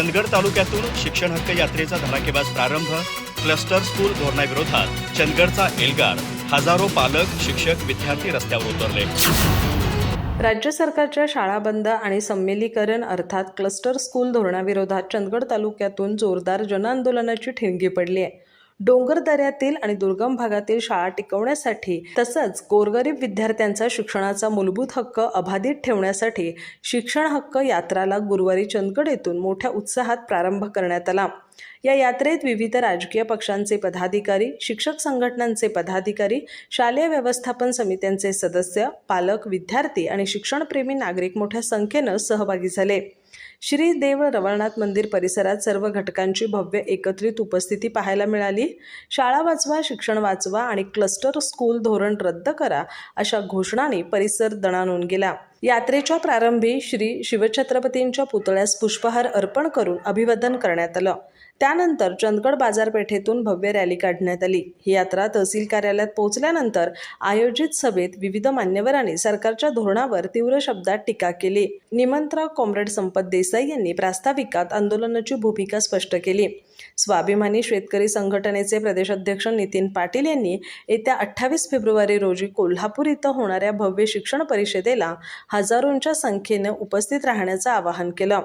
चंदगड तालुक्यातून शिक्षण हक्क यात्रेचा धडाकेबाज प्रारंभ। क्लस्टर स्कूल धोरणाविरोधात चंदगडचा एल्गार। हजारो पालक, शिक्षक, विद्यार्थी रस्त्यावर उतरले। राज्य सरकारच्या शाळा बंद आणि संमिलीकरण अर्थात क्लस्टर स्कूल धोरणाविरोधात चंदगड तालुक्यातून जोरदार जनआंदोलनाची ठिणगी पडली आहे। डोंगर दऱ्यातील आणि दुर्गम भागातील शाळा टिकवण्यासाठी तसंच गोरगरीब विद्यार्थ्यांचा शिक्षणाचा मूलभूत हक्क अबाधित ठेवण्यासाठी शिक्षण हक्क यात्राला गुरुवारी चंदगड येथून मोठ्या उत्साहात प्रारंभ करण्यात आला। या यात्रेत विविध राजकीय पक्षांचे पदाधिकारी, शिक्षक संघटनांचे पदाधिकारी, शालेय व्यवस्थापन समित्यांचे सदस्य, पालक, विद्यार्थी आणि शिक्षणप्रेमी नागरिक मोठ्या संख्येने सहभागी झाले। श्री देव रवळनाथ मंदिर परिसरात सर्व घटकांची भव्य एकत्रित उपस्थिती पाहायला मिळाली। शाळा वाचवा, शिक्षण वाचवा आणि क्लस्टर स्कूल धोरण रद्द करा अशा घोषणांनी परिसर दणाणून गेला। यात्रेच्या प्रारंभी श्री शिवछत्रपतींच्या पुतळ्यास पुष्पहार अर्पण करून अभिवादन करण्यात आलं। त्यानंतर चंदगड बाजारपेठेतून भव्य रॅली काढण्यात आली। ही यात्रा तहसील कार्यालयात पोहोचल्यानंतर आयोजित सभेत विविध मान्यवरांनी सरकारच्या धोरणावर तीव्र शब्दात टीका केली। निमंत्रक कॉम्रेड संपत देसाई यांनी प्रास्ताविकात आंदोलनाची भूमिका स्पष्ट केली। स्वाभिमानी शेतकरी संघटनेचे प्रदेशाध्यक्ष नितीन पाटील यांनी येत्या 28 फेब्रुवारी रोजी कोल्हापूर इथं होणाऱ्या भव्य शिक्षण परिषदेला हजारोंच्या संख्येने उपस्थित राहण्याचं आवाहन केलं।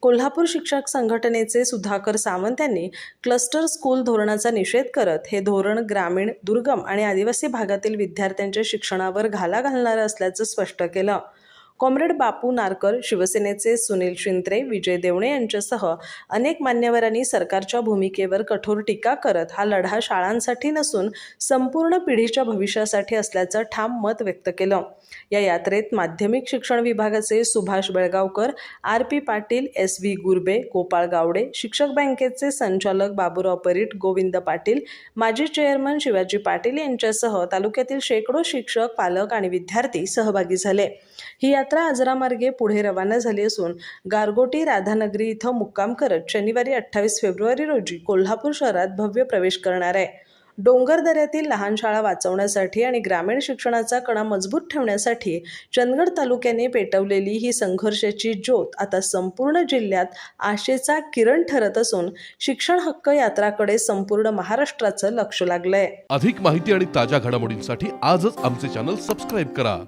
कोल्हापूर शिक्षक संघटनेचे सुधाकर सावंत यांनी क्लस्टर स्कूल धोरणाचा निषेध करत हे धोरण ग्रामीण, दुर्गम आणि आदिवासी भागातील विद्यार्थ्यांच्या शिक्षणावर घाला घालणारं असल्याचं स्पष्ट केलं। कॉम्रेड बापू नारकर, शिवसेनेचे सुनील शिंत्रे, विजय देवणे यांच्यासह अनेक मान्यवरांनी सरकारच्या भूमिकेवर कठोर टीका करत हा लढा शाळांसाठी नसून संपूर्ण पिढीच्या भविष्यासाठी असल्याचं ठाम मत व्यक्त केलं। या यात्रेत माध्यमिक शिक्षण विभागाचे सुभाष बेळगावकर, RP पाटील, SV गुरबे, गोपाळ गावडे, शिक्षक बँकेचे संचालक बाबूराव परीट, गोविंद पाटील, माजी चेअरमन शिवाजी पाटील यांच्यासह तालुक्यातील शेकडो शिक्षक, पालक आणि विद्यार्थी सहभागी झाले। ही यात्रा आजरामार्गे पुढे रवाना झाली असून गारगोटी राधानगरी इथं मुक्काम करत शनिवारी 28 फेब्रुवारी रोजी कोल्हापूर शहरात भव्य प्रवेश करणार आहे। डोंगर दऱ्यातील लहान शाळा वाचवण्यासाठी आणि ग्रामीण शिक्षणाचा कणा मजबूत ठेवण्यासाठी चंदगड तालुक्याने पेटवलेली ही संघर्षाची ज्योत आता संपूर्ण जिल्ह्यात आशेचा किरण ठरत असून शिक्षण हक्क यात्राकडे संपूर्ण महाराष्ट्राचं लक्ष लागलंय। अधिक माहिती आणि ताज्या घडामोडींसाठी आजच आमचे चॅनल सबस्क्राईब करा।